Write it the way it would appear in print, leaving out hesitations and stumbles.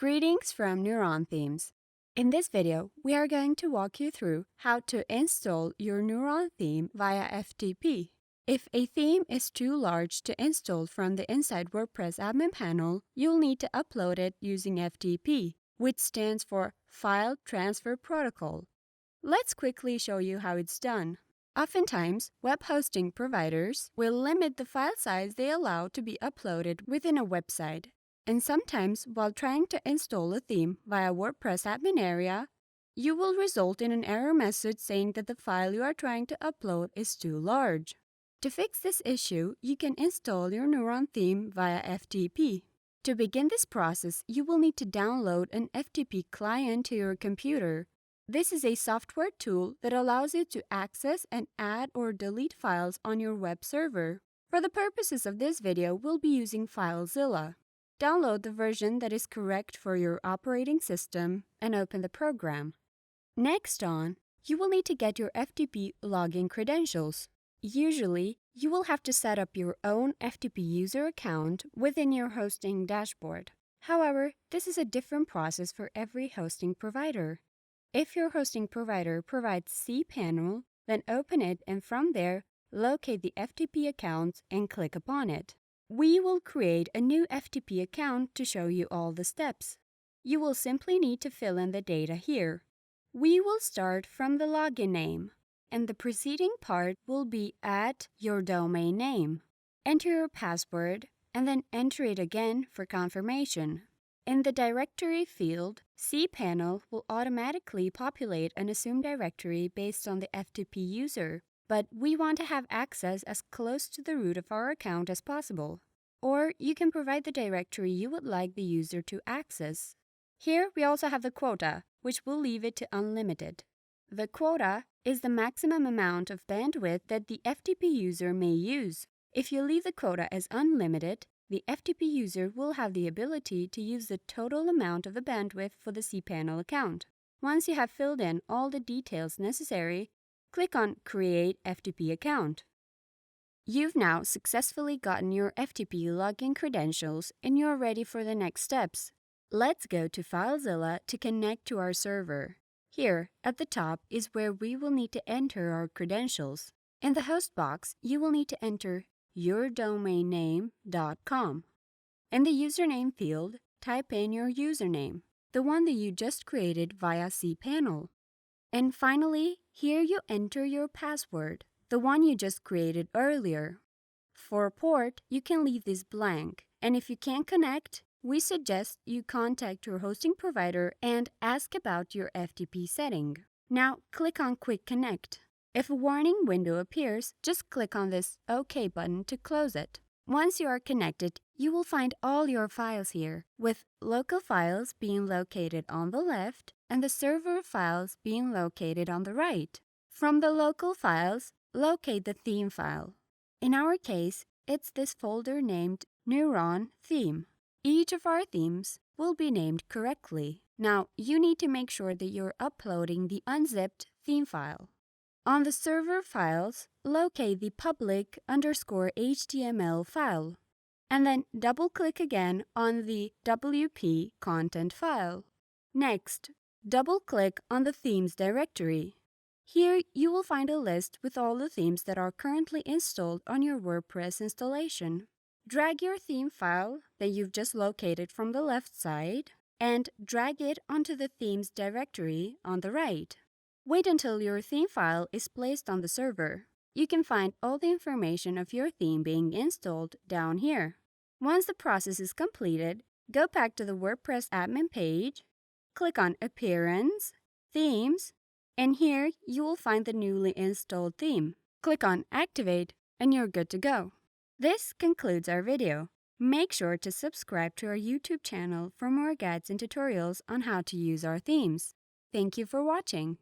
Greetings from NeuronThemes. In this video, we are going to walk you through how to install your Neuron theme via FTP. If a theme is too large to install from the inside WordPress admin panel, you'll need to upload it using FTP, which stands for File Transfer Protocol. Let's quickly show you how it's done. Oftentimes, web hosting providers will limit the file size they allow to be uploaded within a website. And sometimes, while trying to install a theme via WordPress admin area, you will result in an error message saying that the file you are trying to upload is too large. To fix this issue, you can install your Neuron theme via FTP. To begin this process, you will need to download an FTP client to your computer. This is a software tool that allows you to access and add or delete files on your web server. For the purposes of this video, we'll be using FileZilla. Download the version that is correct for your operating system and open the program. Next you will need to get your FTP login credentials. Usually, you will have to set up your own FTP user account within your hosting dashboard. However, this is a different process for every hosting provider. If your hosting provider provides cPanel, then open it and from there, locate the FTP account and click upon it. We will create a new FTP account to show you all the steps. You will simply need to fill in the data here. We will start from the login name, and the preceding part will be at your domain name. Enter your password, and then enter it again for confirmation. In the directory field, cPanel will automatically populate an assumed directory based on the FTP user. But we want to have access as close to the root of our account as possible. Or you can provide the directory you would like the user to access. Here we also have the quota, which will leave it to unlimited. The quota is the maximum amount of bandwidth that the FTP user may use. If you leave the quota as unlimited, the FTP user will have the ability to use the total amount of the bandwidth for the cPanel account. Once you have filled in all the details necessary, click on Create FTP Account. You've now successfully gotten your FTP login credentials and you're ready for the next steps. Let's go to FileZilla to connect to our server. Here, at the top, is where we will need to enter our credentials. In the host box, you will need to enter yourdomainname.com. In the username field, type in your username, the one that you just created via cPanel. And finally, here you enter your password, the one you just created earlier. For port, you can leave this blank, and if you can't connect, we suggest you contact your hosting provider and ask about your FTP setting. Now, click on Quick Connect. If a warning window appears, just click on this OK button to close it. Once you are connected, you will find all your files here, with local files being located on the left and the server files being located on the right. From the local files, locate the theme file. In our case, it's this folder named Neuron Theme. Each of our themes will be named correctly. Now, you need to make sure that you're uploading the unzipped theme file. On the server files, locate the public_HTML file, and then double-click again on the WP content file. Next, double-click on the themes directory. Here, you will find a list with all the themes that are currently installed on your WordPress installation. Drag your theme file that you've just located from the left side and drag it onto the themes directory on the right. Wait until your theme file is placed on the server. You can find all the information of your theme being installed down here. Once the process is completed, go back to the WordPress admin page, click on Appearance, Themes, and here you will find the newly installed theme. Click on Activate, and you're good to go. This concludes our video. Make sure to subscribe to our YouTube channel for more guides and tutorials on how to use our themes. Thank you for watching.